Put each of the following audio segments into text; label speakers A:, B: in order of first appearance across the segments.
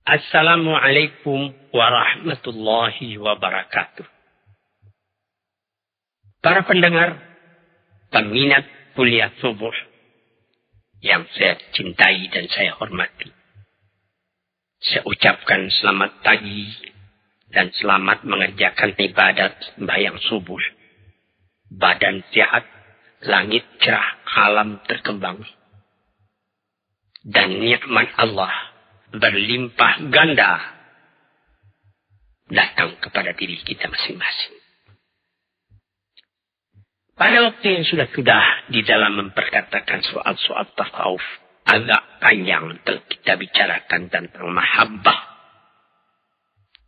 A: Assalamualaikum warahmatullahi wabarakatuh. Para pendengar, peminat kuliah subuh yang saya cintai dan saya hormati. Saya ucapkan selamat pagi dan selamat mengerjakan ibadat sembahyang subuh. Badan sehat, langit cerah, alam terkembang. Dan nikmat Allah berlimpah ganda datang kepada diri kita masing-masing. Pada waktu yang sudah di dalam memperkatakan soal-soal tasawuf agak panjang telah kita bicarakan tentang mahabbah,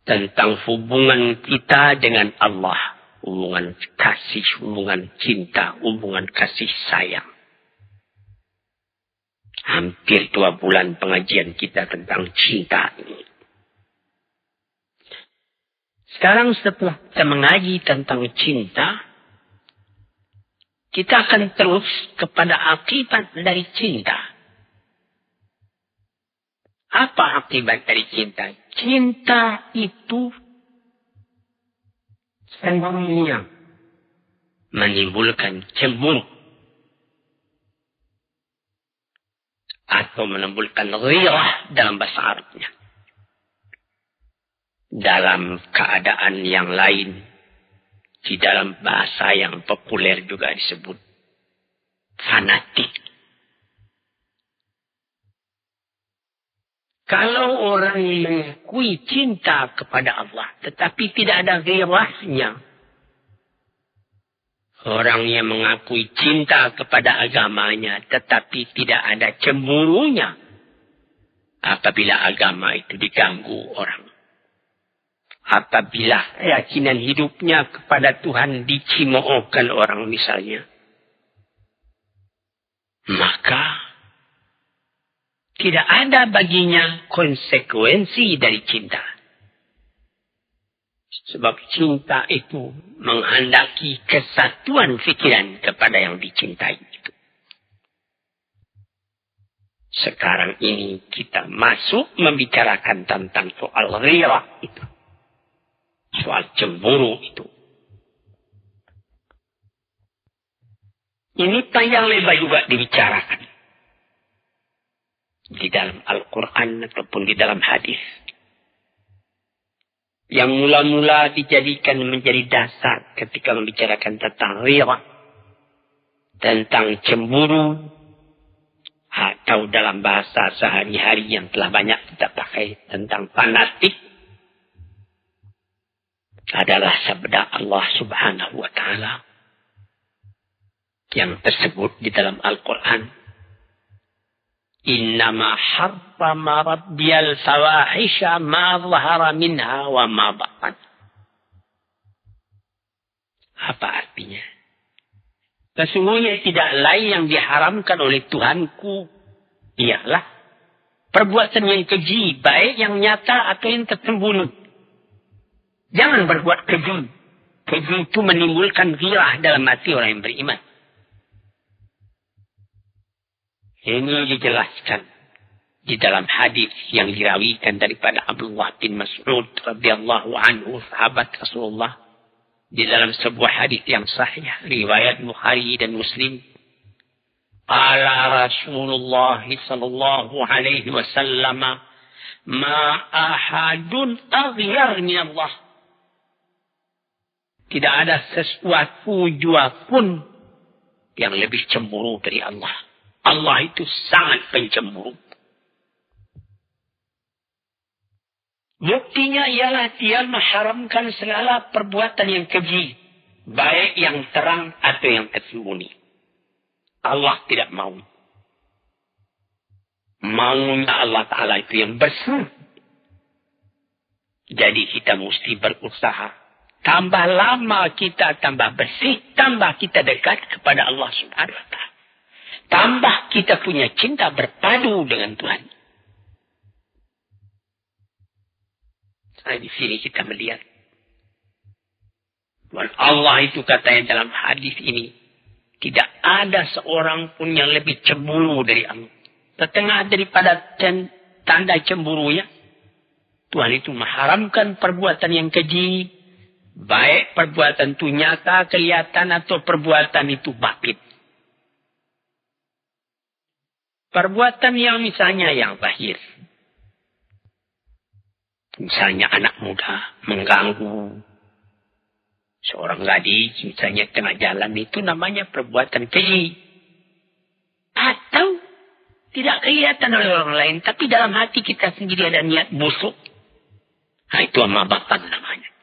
A: tentang hubungan kita dengan Allah, hubungan kasih, hubungan cinta, hubungan kasih sayang. Hampir 2 bulan pengajian kita tentang cinta ini. Sekarang setelah kita mengaji tentang cinta, kita akan terus kepada akibat dari cinta. Apa akibat dari cinta? Cinta itu sendirinya menimbulkan cemburu. Atau menimbulkan ghirah dalam bahasa Arabnya. Dalam keadaan yang lain, di dalam bahasa yang populer juga disebut fanatik. Kalau orang mengakui cinta kepada Allah, tetapi tidak ada ghirahnya, orang yang mengakui cinta kepada agamanya tetapi tidak ada cemburunya apabila agama itu diganggu orang. Apabila keyakinan hidupnya kepada Tuhan dicimoohkan orang misalnya. Maka tidak ada baginya konsekuensi dari cinta. Sebab cinta itu menghendaki kesatuan fikiran kepada yang dicintai itu. Sekarang ini kita masuk membicarakan tentang soal ghirah itu. Soal cemburu itu. Ini panjang lebar juga dibicarakan. Di dalam Al-Quran ataupun di dalam hadis. Yang mula-mula dijadikan menjadi dasar ketika membicarakan tentang ghirah, tentang cemburu, atau dalam bahasa sehari-hari yang telah banyak kita pakai tentang fanatik, adalah sabda Allah Subhanahu wa Ta'ala yang tersebut di dalam Al-Quran. Innama harrama rabbiyal fawahisha ma zahara minha wa ma batan. Apa artinya? Sesungguhnya tidak lain yang diharamkan oleh Tuhanku ialah perbuatan yang keji, baik yang nyata atau yang tersembunyi. Jangan berbuat keji. Keji itu menimbulkan ghirah dalam hati orang yang beriman. Ini dijelaskan di dalam hadis yang dirawikan daripada Abdullah bin Mas'ud radhiyallahu anhu, sahabat Rasulullah, di dalam sebuah hadis yang sahih riwayat Bukhari dan Muslim. Qala Rasulullah sallallahu alaihi wasallam, ma ahadun aghyar min Allah. Tidak ada sesuatu jua pun yang lebih cemburu dari Allah. Allah itu sangat pencemburu. Buktinya ialah dia mengharamkan segala perbuatan yang keji, baik yang terang atau yang tersembunyi. Allah tidak mau. Maunya Allah Ta'ala itu yang bersih. Jadi kita mesti berusaha. Tambah lama kita tambah bersih, tambah kita dekat kepada Allah Subhanahu wa Ta'ala. Tambah kita punya cinta berpadu dengan Tuhan. Nah, di sini kita melihat. Dan Allah itu katanya dalam hadis ini. Tidak ada seorang pun yang lebih cemburu dari Allah. Setengah daripada tanda cemburunya. Tuhan itu mengharamkan perbuatan yang keji. Baik perbuatan itu nyata, kelihatan, atau perbuatan itu batin. Perbuatan yang misalnya yang zahir. Misalnya anak muda mengganggu seorang gadis, misalnya tengah jalan, itu namanya perbuatan keji. Atau tidak kelihatan oleh orang lain, tapi dalam hati kita sendiri ada niat busuk. Nah, itu amabatan namanya.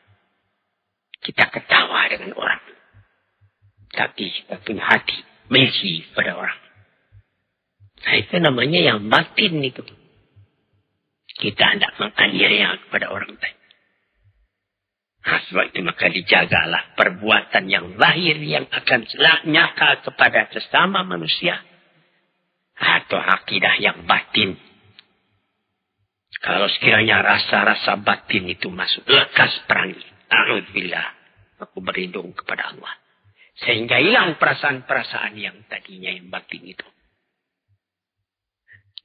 A: Kita ketawa dengan orang. Tapi kita punya hati benci pada orang. Nah, itu namanya yang batin itu. Kita hendak menganiaya kepada orang lain. Nah, sebab itu maka dijagalah perbuatan yang lahir yang akan nyata kepada sesama manusia. Atau akidah yang batin. Kalau sekiranya rasa-rasa batin itu masuk, lekas perangi. A'udzubillah. Aku berlindung kepada Allah. Sehingga hilang perasaan-perasaan yang tadinya yang batin itu.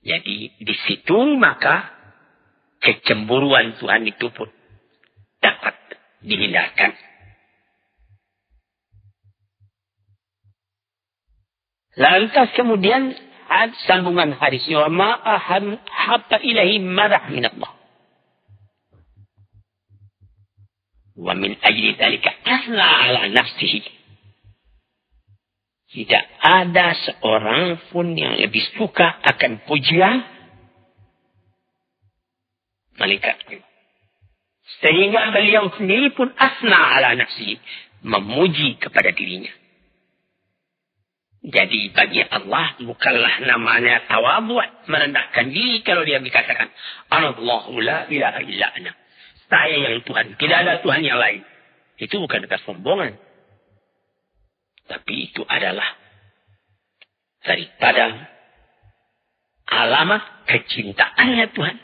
A: Jadi di situ maka kecemburuan Tuhan itu pun dapat dihindarkan. Lantas kemudian sambungan hadis wa ma habba ilahi marah min Allah. Wa min ajli dzalika asla ala nafsihi. Tidak ada seorang pun yang lebih suka akan pujian malaikat. Sehingga beliau sendiri pun asna ala nafsi, memuji kepada dirinya. Jadi bagi Allah bukanlah namanya tawadhu, merendahkan diri kalau dia dikatakan Allahu la ilaha illa ana. Saya yang Tuhan, tidak ada Tuhan yang lain. Itu bukan kesombongan. Tapi itu adalah daripada alamat kecintaannya Tuhan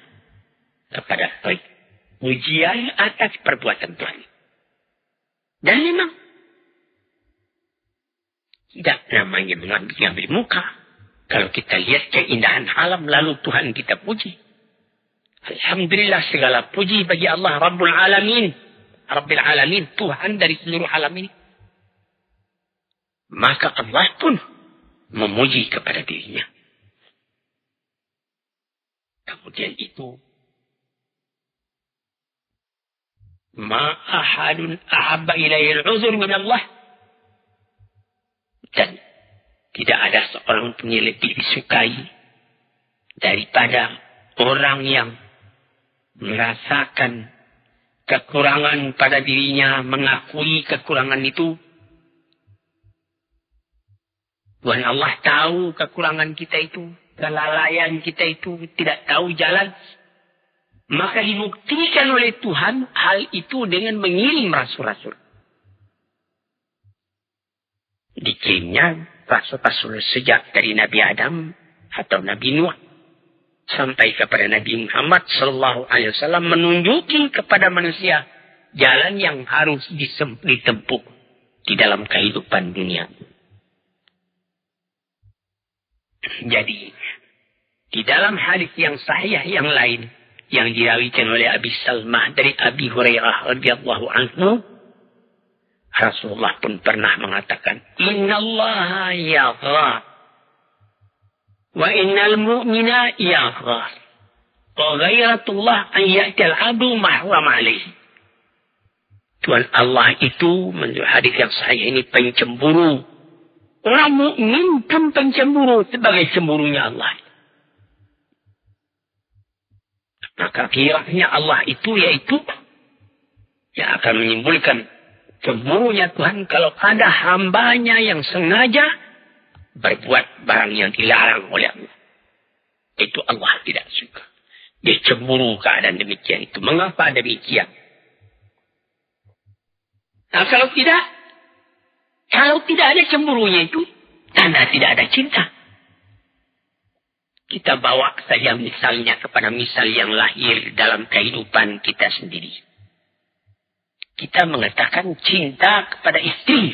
A: kepada pujian atas perbuatan Tuhan. Dan memang tidak namanya mengambil muka. Kalau kita lihat keindahan alam lalu Tuhan kita puji. Alhamdulillah segala puji bagi Allah Rabbul Alamin. Rabbil Alamin, Tuhan dari seluruh alam ini. Maka Allah pun memuji kepada dirinya. Kemudian itu ma ahadun ahabba ilayhi al-uzur min Allah. Dan tidak ada seorang pun yang lebih disukai daripada orang yang merasakan kekurangan pada dirinya, mengakui kekurangan itu. Tuhan Allah tahu kekurangan kita itu, kelalaian kita itu, tidak tahu jalan. Maka dibuktikan oleh Tuhan hal itu dengan mengirim rasul-rasul. Dikirimnya rasul-rasul sejak dari Nabi Adam atau Nabi Nuh sampai kepada Nabi Muhammad sallallahu alaihi wasallam, menunjuki kepada manusia jalan yang harus ditempuh di dalam kehidupan dunia. Jadi di dalam hadis yang sahih yang lain yang diriwayatkan oleh Abi Salmah dari Abi Hurairah radhiyallahu anhu, Rasulullah pun pernah mengatakan, "Innallaha yaghfir wa innal mu'mina yaghfir. Wa ghairatullah an ya'tal 'abdu mahram 'alaihi." Tuhan Allah itu menurut hadis yang sahih ini pencemburu. Orang mukmin pun pencemburu sebagai cemburunya Allah. Maka kiranya Allah itu yaitu yang akan menimbulkan cemburunya Tuhan kalau ada hambanya yang sengaja berbuat barang yang dilarang oleh Allah. Itu Allah tidak suka. Dia cemburu keadaan demikian itu. Mengapa demikian? Nah, kalau tidak ada cemburunya itu, tanda tidak ada cinta. Kita bawa saja misalnya kepada misal yang lahir dalam kehidupan kita sendiri. Kita mengatakan cinta kepada istri.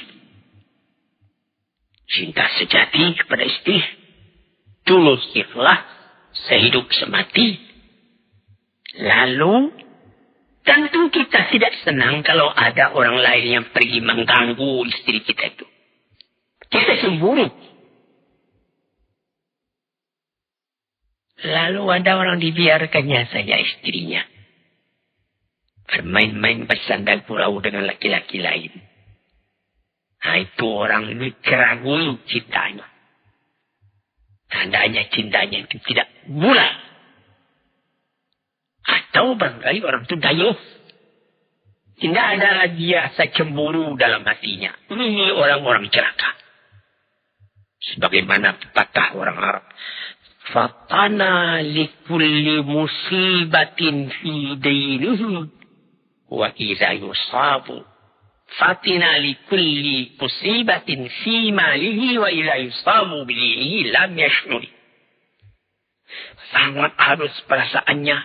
A: Cinta sejati kepada istri. Tulus ikhlas, sehidup semati. Lalu, tentu kita tidak senang kalau ada orang lain yang pergi mengganggu istri kita itu. Kita cemburu. Lalu ada orang dibiarkannya saja istrinya bermain-main bersandar gurau dengan laki-laki lain. Nah, itu orang ini keraguan cintanya. Tandanya cintanya itu tidak bulat. Atau barangkali orang itu dayuh. Tidak ada lagi rasa cemburu dalam hatinya. Ini orang-orang celaka. Sebagaimana pepatah orang Arab. Fatana likulli musibatin fi dinihi. Wa idza yusabu. Fatina likulli musibatin fi malihi. Wa idza yusabu bidinihi lam yashmuri. Sangat halus perasaannya.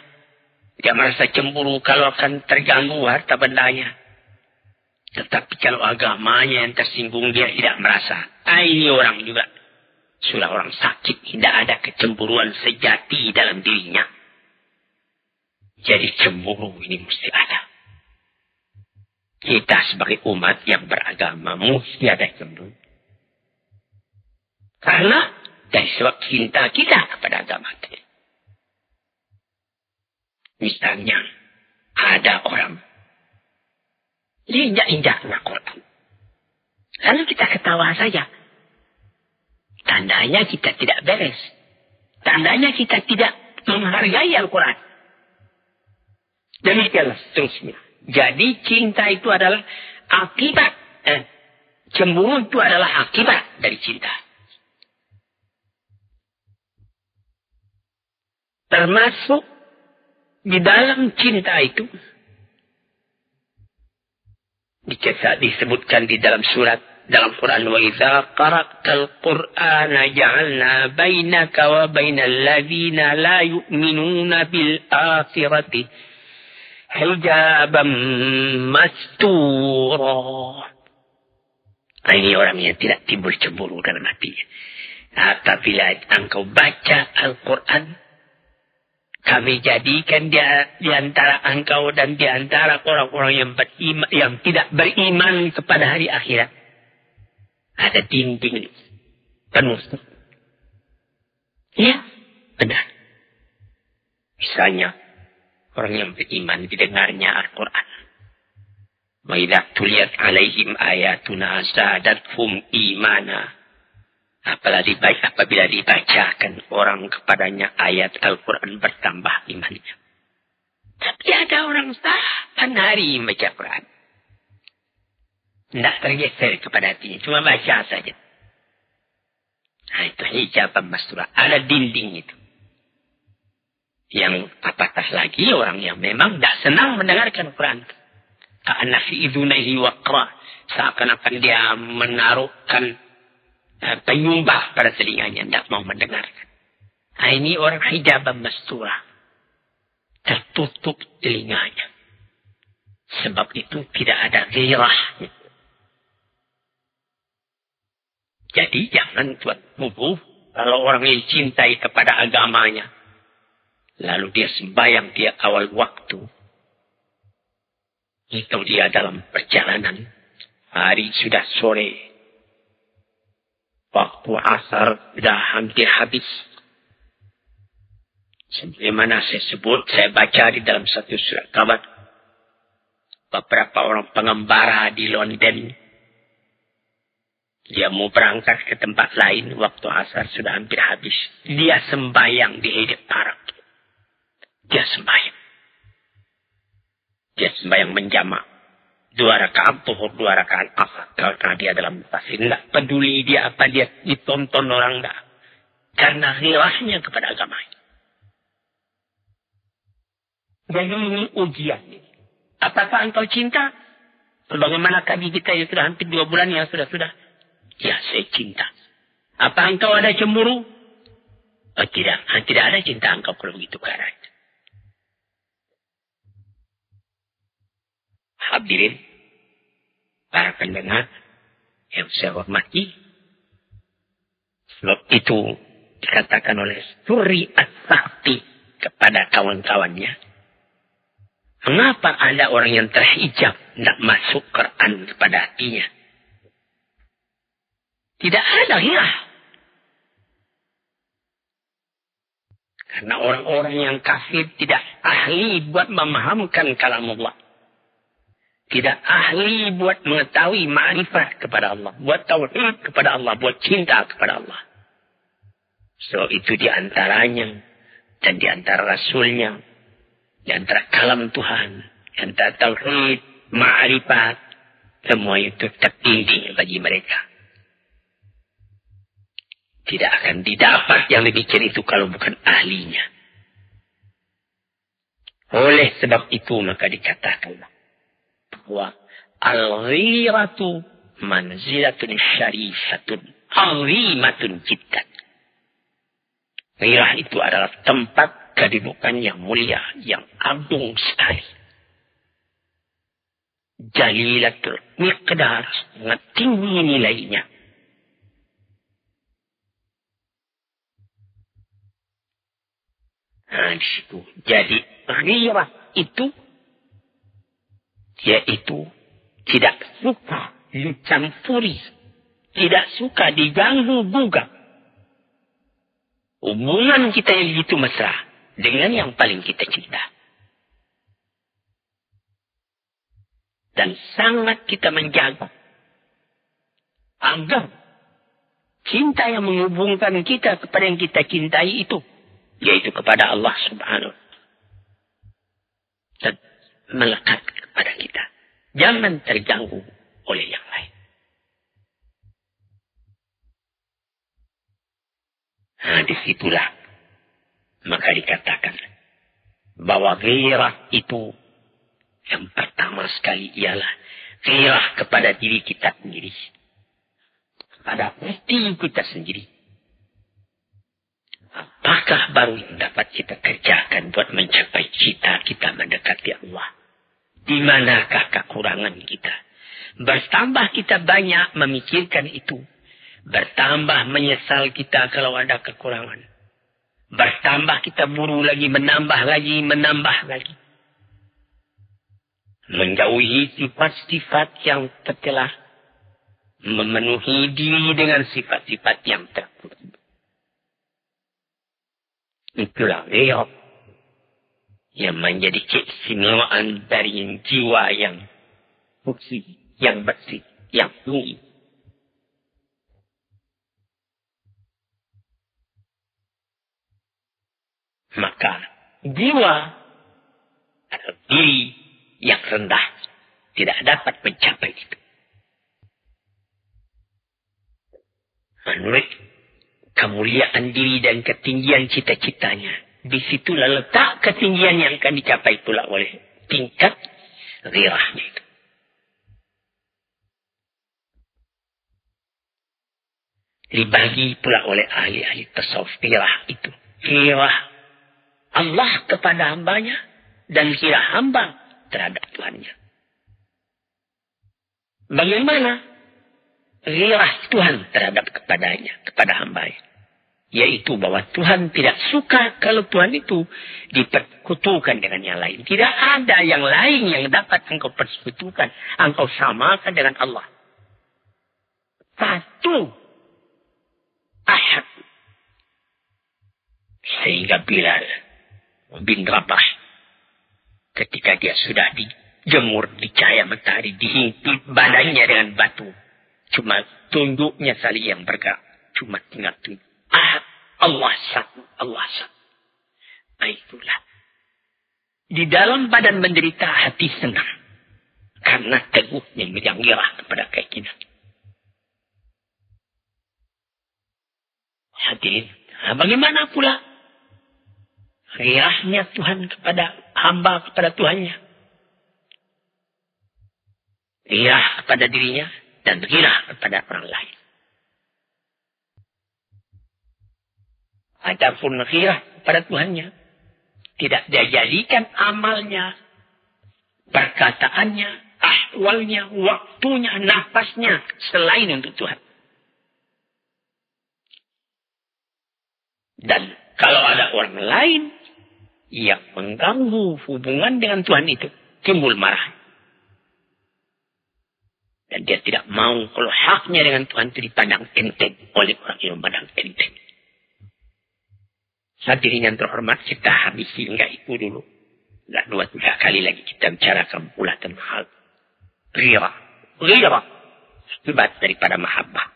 A: Dia merasa cemburu kalau akan terganggu harta bendanya. Tetapi kalau agamanya yang tersinggung dia tidak merasa. Ini orang juga. Sudah orang sakit. Tidak ada kecemburuan sejati dalam dirinya. Jadi cemburu ini mesti ada. Kita sebagai umat yang beragama mesti ada cemburu. Karena dari sebab cinta kita kepada agama kita. Misalnya, ada orang injak-injak Al-Quran. Lalu kita ketawa saja. Tandanya kita tidak beres. Tandanya kita tidak menghargai Al-Quran. Demikianlah seterusnya. Jadi cinta itu adalah akibat. Cemburu itu adalah akibat dari cinta. Termasuk di dalam cinta itu disebutkan di dalam surat dalam Quran, wa idza qara'tal Qur'ana ja'alna bainaka wa bainal ladzina la yu'minuna bil akhirati hijaban mastura. Ini orang yang tidak timbul cemburu dalam hatinya. Apabila engkau baca Al-Quran, kami jadikan dia di antara engkau dan di antara orang-orang yang beriman, yang tidak beriman kepada hari akhirat. Ada dinding penuh. Ya, benar. Misalnya, orang yang beriman didengarnya Al-Quran. Wa idza tuliyat alaihim ayatuna zadathum imana. Apabila dibacakan orang kepadanya ayat Al-Quran bertambah imannya. Tapi ada orang saban hari membaca Quran. Tidak tergeser kepada hatinya. Cuma baca saja. Nah, itu hijaban mastura. Ada dinding itu. Yang apatah lagi orang yang memang tidak senang mendengarkan Quran. Ka'anna fi idhunaihi waqra. Seakan-akan dia menaruhkan penyumbah pada telinganya, tidak mau mendengarkan. Nah, ini orang hijaban mastura. Tertutup telinganya. Sebab itu tidak ada gairah. Jadi jangan buat bubuh kalau orang yang cintai kepada agamanya. Lalu dia sembahyang di awal waktu. Itu dia dalam perjalanan. Hari sudah sore. Waktu asar sudah hampir habis. Sebagaimana saya baca di dalam satu surat kabar. Beberapa orang pengembara di London. Dia mau berangkat ke tempat lain. Waktu asar sudah hampir habis. Dia sembahyang di Hyde Park. Dia sembahyang menjamak. 2 rakaat zuhur, 2 rakaat asar. Karena dia dalam musafir. Tidak peduli dia apa dia ditonton orang. Tidak. Karena ghirahnya kepada agama. Jadi ini ujian. Apakah engkau cinta? Sebagaimana tadi kita yang sudah hampir 2 bulan yang sudah-sudah. Ya, saya cinta. Apa engkau ada cemburu? Oh, tidak. Tidak ada cinta engkau kalau begitu keadaan. Hadirin, para pendengar yang saya hormati. Sebab itu dikatakan oleh Suri As-Sakti kepada kawan-kawannya. Mengapa ada orang yang terhijab tidak masuk Quran kepada hatinya? Tidak ada ghirah. Karena orang-orang yang kafir tidak ahli buat memahamkan kalam Allah. Tidak ahli buat mengetahui ma'rifat kepada Allah. Buat tauhid kepada Allah. Buat cinta kepada Allah. So itu diantaranya. Dan diantara Rasulnya. Diantara kalam Tuhan. Diantara tauhid, ma'rifat. Semua itu tertinggi bagi mereka. Tidak akan didapat yang demikian itu kalau bukan ahlinya. Oleh sebab itu maka dikatakanlah. Bahwa al-ghiratu manzilatun syarifatun azimatun jiddan. Ghirah itu adalah tempat kedudukan yang mulia, yang agung sekali. Jalilatul miqdar, sangat tinggi nilainya. Nah, di situ. Jadi ghirah itu yaitu tidak suka dicampuri, tidak suka diganggu gugat. Hubungan kita yang begitu mesra dengan yang paling kita cinta. Dan sangat kita menjaga agar cinta yang menghubungkan kita kepada yang kita cintai itu, yaitu kepada Allah Subhanahu wa Ta'ala, dan melekat kepada kita. Jangan terganggu oleh yang lain. Nah, disitulah maka dikatakan bahwa ghirah itu yang pertama sekali ialah ghirah kepada diri kita sendiri. Pada hati kita sendiri. Apakah baru yang dapat kita kerjakan buat mencapai cita kita mendekati Allah? Di manakah kekurangan kita? Bertambah kita banyak memikirkan itu. Bertambah menyesal kita kalau ada kekurangan. Bertambah kita buru lagi, menambah lagi, menambah lagi. Menjauhi sifat-sifat yang telah memenuhi diri dengan sifat-sifat yang terpuji. Itulah ghirah yang menjadi keistimewaan dari jiwa yang suci, yang bersih, yang tinggi. Maka jiwa atau diri yang rendah tidak dapat mencapai itu. Menurut kemuliaan diri dan ketinggian cita-citanya, disitulah letak ketinggian yang akan dicapai pula oleh tingkat ghirahnya itu. Dibagi pula oleh ahli-ahli tasawuf ghirah itu. Ghirah Allah kepada hambanya dan ghirah hamba terhadap Tuhannya. Bagaimana ghirah Tuhan terhadap kepadanya, kepada hambanya? Yaitu bahwa Tuhan tidak suka kalau Tuhan itu dipersekutukan dengan yang lain. Tidak ada yang lain yang dapat engkau persekutukan. Engkau samakan dengan Allah. Satu. Ahad. Sehingga Bilal bin Rabah, ketika dia sudah dijemur di cahaya matahari, dihimpit badannya dengan batu. Cuma tunduknya saja yang bergerak. Cuma tinggal tunduk. Allah satu, Allah satu. Nah, itulah. Di dalam badan menderita, hati senang. Karena teguhnya yang girah kepada keyakinan. Hadirin, bagaimana pula girahnya Tuhan kepada hamba, kepada Tuhannya? Girah kepada dirinya dan girah kepada orang lain. Adapun girah kepada Tuhannya, tidak dia jadikan amalnya, perkataannya, ahwalnya, waktunya, nafasnya selain untuk Tuhan. Dan kalau ada orang lain yang mengganggu hubungan dengan Tuhan itu, timbul marah. Dan dia tidak mau kalau haknya dengan Tuhan itu dipandang enteng oleh orang yang memandang enteng. Hadirin yang terhormat, kita habisi hingga itu dulu. Dan 2-3 kali lagi kita bicarakan pula tentang hal ghirah. Ghirah. Akibat daripada mahabbah.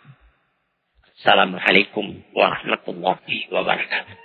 A: Assalamualaikum warahmatullahi wabarakatuh.